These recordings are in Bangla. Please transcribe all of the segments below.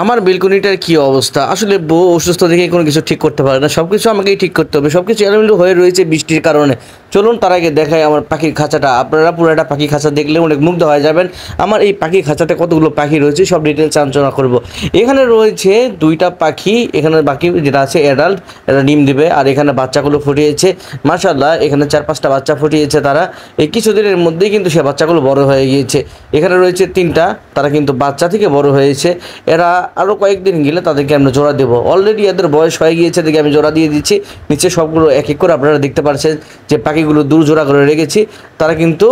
আমার বেলকনিটার কি অবস্থা! আসলে বউ অসুস্থ দেখে কোনো কিছু ঠিক করতে পারে না। সবকিছু আমাকেই ঠিক করতে হবে। সবকিছু এলোমেলো হয়ে রয়েছে বৃষ্টির কারণে। চলুন তার আগে দেখাই আমার পাখির খাঁচাটা। আপনারা পুরোটা পাখি খাঁচা দেখলে অনেক মুগ্ধ হয়ে যাবেন। আমার এই পাখির খাঁচাতে কতগুলো পাখি রয়েছে সব ডিটেলস আলোচনা করব। এখানে রয়েছে 2টা পাখি। এখানে বাকি যেটা আছে অ্যাডাল্ট, এরা ডিম দিবে। আর এখানে বাচ্চাগুলো ফুটিয়েছে। মাশাআল্লাহ, এখানে 4-5টা বাচ্চা ফুটিয়েছে তারা। এই কিছুদিনের মধ্যেই কিন্তু সে বাচ্চাগুলো বড় হয়ে গিয়েছে। এখানে রয়েছে 3টা, তারা কিন্তু বাচ্চা থেকে বড় হয়েছে। এরা আরও কয়েকদিন গেলে তাদেরকে আমরা জোড়া দেবো। অলরেডি এদের বয়স হয়ে গিয়েছে দেখে আমি জোড়া দিয়ে দিচ্ছি। নিচে সবগুলো এক এক করে আপনারা দেখতে পাচ্ছেন যে পাখিগুলো জোড়া করে রেখেছি। তারা কিন্তু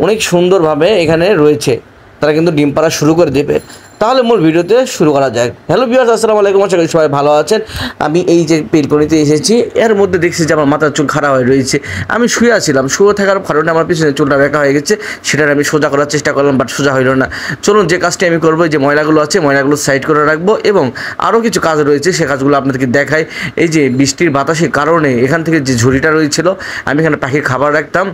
অনেক সুন্দরভাবে এখানে রয়েছে। তারা কিন্তু ডিম পাড়া শুরু করে দেবে। তাহলে মূল ভিডিওতে শুরু করা যাক। হ্যালো ভিউয়ার্স, আসসালামু আলাইকুম। আশা করি সবাই ভালো আছেন। আমি এই যে বেলকনিতে এসেছি, এর মধ্যে দেখছি যে আমার মাথার চুল খাড়া হয়ে রয়েছে। আমি শুয়ে আছিলাম, শুয়ে থাকার কারণে আমার পিছনে চুলটা বেঁকা হয়ে গেছে। সেটা আমি সোজা করার চেষ্টা করলাম, বাট সোজা হইল না। চলুন যে কাজটি আমি করবো, যে ময়লাগুলো আছে ময়লাগুলো সাইড করে রাখবো এবং আরও কিছু কাজ রয়েছে সে কাজগুলো আপনাদেরকে দেখাই। এই যে বৃষ্টির বাতাসের কারণে এখান থেকে যে ঝুড়িটা রয়েছিল, আমি এখানে পাখির খাবার রাখতাম,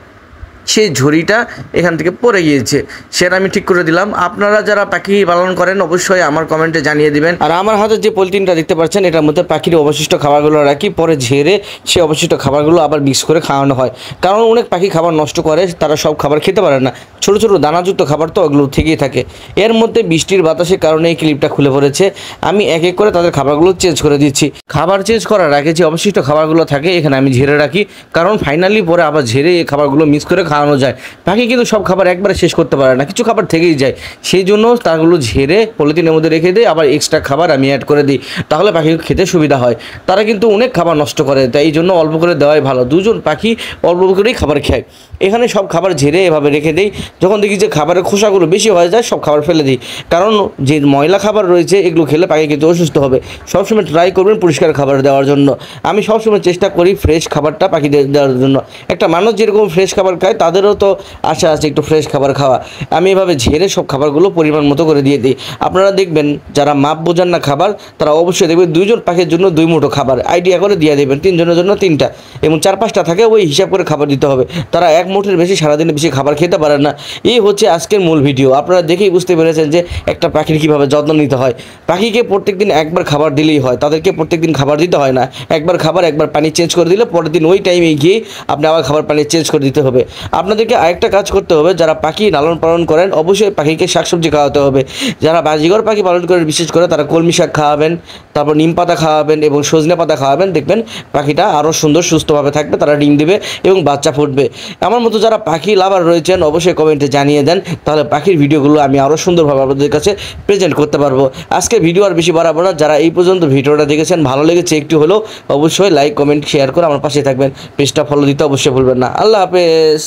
সেই ঝুড়িটা এখান থেকে পড়ে গিয়েছে। সেটা আমি ঠিক করে দিলাম। আপনারা যারা পাখি পালন করেন অবশ্যই আমার কমেন্টে জানিয়ে দিবেন। আর আমার হাতে যে পলিথিনটা দেখতে পাচ্ছেন, এটার মধ্যে পাখির অবশিষ্ট খাবারগুলো রাখি, পরে ঝেড়ে সেই অবশিষ্ট খাবারগুলো আবার মিক্স করে খাওয়ানো হয়। কারণ অনেক পাখি খাবার নষ্ট করে, তারা সব খাবার খেতে পারে না। ছোটো ছোটো দানাযুক্ত খাবার তো ওগুলো থেকেই থাকে। এর মধ্যে বৃষ্টির বাতাসের কারণে এই ক্লিপটা খুলে পড়েছে। আমি এক এক করে তাদের খাবারগুলো চেঞ্জ করে দিচ্ছি। খাবার চেঞ্জ করার আগে যে অবশিষ্ট খাবারগুলো থাকে এখানে আমি ঝেড়ে রাখি, কারণ ফাইনালি পরে আবার ঝেড়ে এই খাবারগুলো মিক্স করে খাওয়ানো যায়। পাখি কিন্তু সব খাবার একবারে শেষ করতে পারে না, কিছু খাবার থেকেই যায়। সেই জন্য তাগুলো ঝেড়ে পলিথিনের মধ্যে রেখে দিই, আবার এক্সট্রা খাবার আমি অ্যাড করে দিই। তাহলে পাখি খেতে সুবিধা হয়। তারা কিন্তু অনেক খাবার নষ্ট করে, তাই এই জন্য অল্প করে দেওয়াই ভালো। দুজন পাখি অল্প করেই খাবার খায়। এখানে সব খাবার ঝেড়ে এভাবে রেখে দিই। যখন দেখি যে খাবারের খোসাগুলো বেশি হয়ে যায়, সব খাবার ফেলে দিই। কারণ যে ময়লা খাবার রয়েছে এগুলো খেলে পাখি কিন্তু অসুস্থ হবে। সবসময় ট্রাই করবেন পরিষ্কার খাবার দেওয়ার জন্য। আমি সবসময় চেষ্টা করি ফ্রেশ খাবারটা পাখিদের দেওয়ার জন্য। একটা মানুষ যেরকম ফ্রেশ খাবার খায়, তাদেরও তো আশা আছে একটু ফ্রেশ খাবার খাওয়া। আমি এভাবে ঝেড়ে সব খাবারগুলো পরিমাণ মতো করে দিয়ে দিই। আপনারা দেখবেন যারা মাপ বোঝান না খাবার, তারা অবশ্যই দেখবেন 2জন পাখির জন্য 2 মুঠো খাবার আইডিয়া করে দিয়ে দেবেন, 3 জনের জন্য 3টা, এবং 4-5টা থাকে ওই হিসাব করে খাবার দিতে হবে। তারা 1 মুঠের বেশি সারাদিনে বেশি খাবার খেতে পারে না। এই হচ্ছে আজকের মূল ভিডিও। আপনারা দেখেই বুঝতে পেরেছেন যে একটা পাখির কীভাবে যত্ন নিতে হয়। পাখিকে প্রত্যেকদিন একবার খাবার দিলেই হয়, তাদেরকে প্রত্যেকদিন খাবার দিতে হয় না। একবার খাবার, একবার পানি চেঞ্জ করে দিলে পরের দিন ওই টাইমে গিয়ে আপনি আবার খাবার পানি চেঞ্জ করে দিতে হবে। আপনাদেরকে আরেকটা কাজ করতে হবে, যারা পাখি লালন পালন করেন অবশ্যই পাখিকে শাকসবজি খাওয়াতে হবে। যারা বাজিঘর পাখি পালন করেন বিশেষ করে, তারা কলমি শাক খাওয়াবেন, তারপর নিম পাতা খাওয়াবেন এবং সজনে পাতা খাওয়াবেন। দেখবেন পাখিটা আরও সুন্দর সুস্থভাবে থাকবে, তারা ডিম দেবে এবং বাচ্চা ফুটবে। আমার মতো যারা পাখি লাভার রয়েছেন অবশ্যই কমেন্টে জানিয়ে দেন, তাহলে পাখির ভিডিওগুলো আমি আরও সুন্দরভাবে আপনাদের কাছে প্রেজেন্ট করতে পারবো। আজকে ভিডিও আর বেশি বাড়াবো না। যারা এই পর্যন্ত ভিডিওটা দেখেছেন, ভালো লেগেছে একটু হলেও, অবশ্যই লাইক কমেন্ট শেয়ার করে আমার পাশে থাকবেন। পেজটা ফলো দিতে অবশ্যই ভুলবেন না। আল্লাহ হাফেজ।